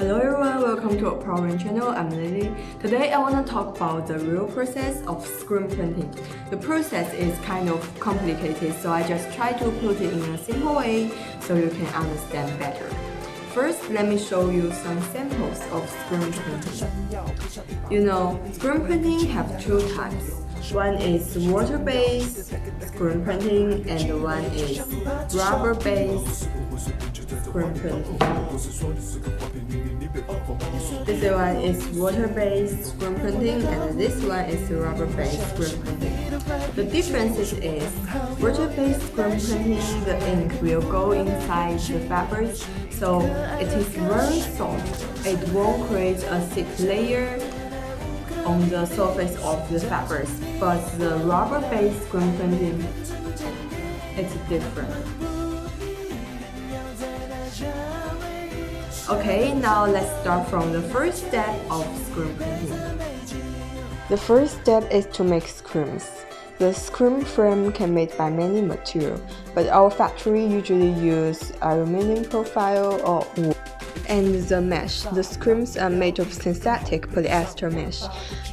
Hello everyone, welcome to ApparelWin channel. I'm Lily. Today I want to talk about the real process of screen printing. The process is kind of complicated, so I just try to put it in a simple way so you can understand better. First, let me show you some samples of screen printing. Screen printing have two types. One is water-based screen printing and one is rubber-based screen printing. This one is water-based screen printing and this one is rubber-based screen printing. The difference is water-based screen printing, the ink will go inside the fabric, so it is very soft. It won't create a thick layer on the surface of the fabric, but the rubber-based screen printing, it's different. Okay, now let's start from the first step of screen printing. The first step is to make screens. The screen frame can be made by many materials, but our factory usually use aluminum profile or wood. And the mesh. The screens are made of synthetic polyester mesh.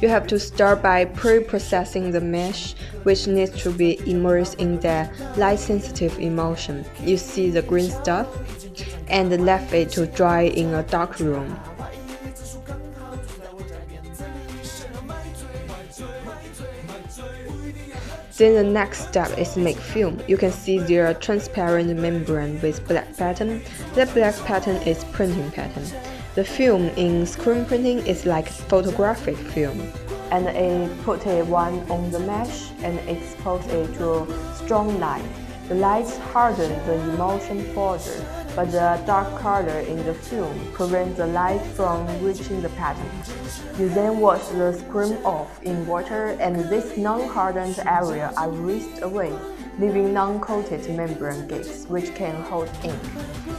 You have to start by pre-processing the mesh, which needs to be immersed in the light-sensitive emulsion. You see the green stuff, and left it to dry in a dark room. Then the next step is make film. You can see there are transparent membrane with black pattern. That black pattern is printing pattern. The film in screen printing is like photographic film. And it put one on the mesh and expose it to strong light. The lights harden the emulsion further, but the dark color in the film prevents the light from reaching the pattern. You then wash the screen off in water and this non-hardened area are whisked away, leaving non-coated membrane gaps which can hold ink,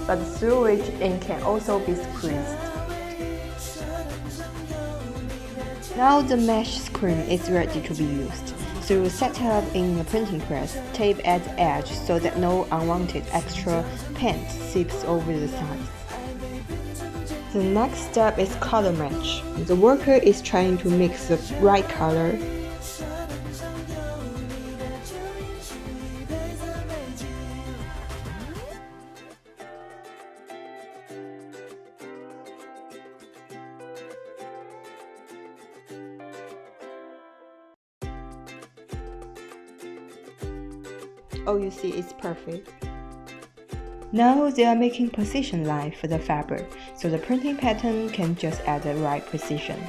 but through which ink can also be squeezed. Now the mesh screen is ready to be used. So set it up in a printing press, tape at the edge so that no unwanted extra paint seeps over the sides. The next step is color match. The worker is trying to mix the right color. Oh, you see, it's perfect. Now they are making position line for the fabric, so the printing pattern can just add the right precision.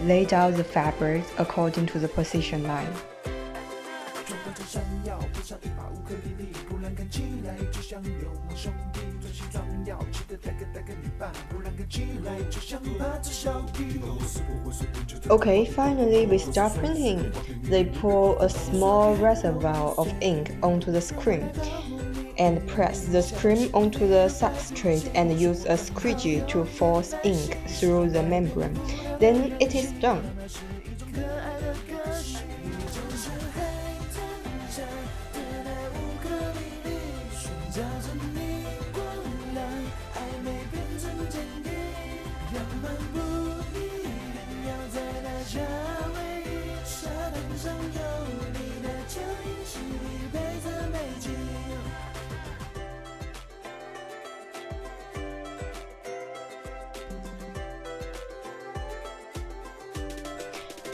Lay down the fabric according to the position line. Okay, finally we start printing. They pour a small reservoir of ink onto the screen and press the screen onto the substrate and use a squeegee to force ink through the membrane. Then it is done.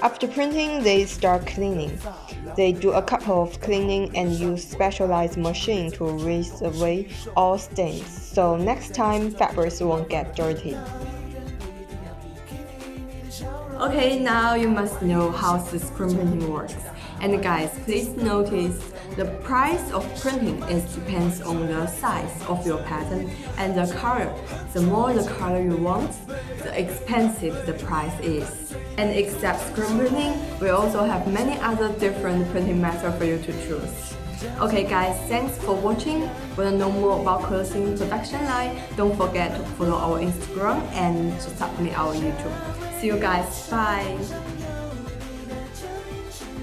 After printing, they start cleaning. They do a couple of cleaning and use specialized machine to rinse away all stains, so next time fabrics won't get dirty. Okay, now you must know how the screen printing works. And guys, please notice the price of printing depends on the size of your pattern and the color. The more the color you want, the expensive the price is. And except screen printing, we also have many other different printing methods for you to choose. Okay guys, thanks for watching. Want to know more about clothing production line? Don't forget to follow our Instagram and to submit our YouTube. See you guys, bye!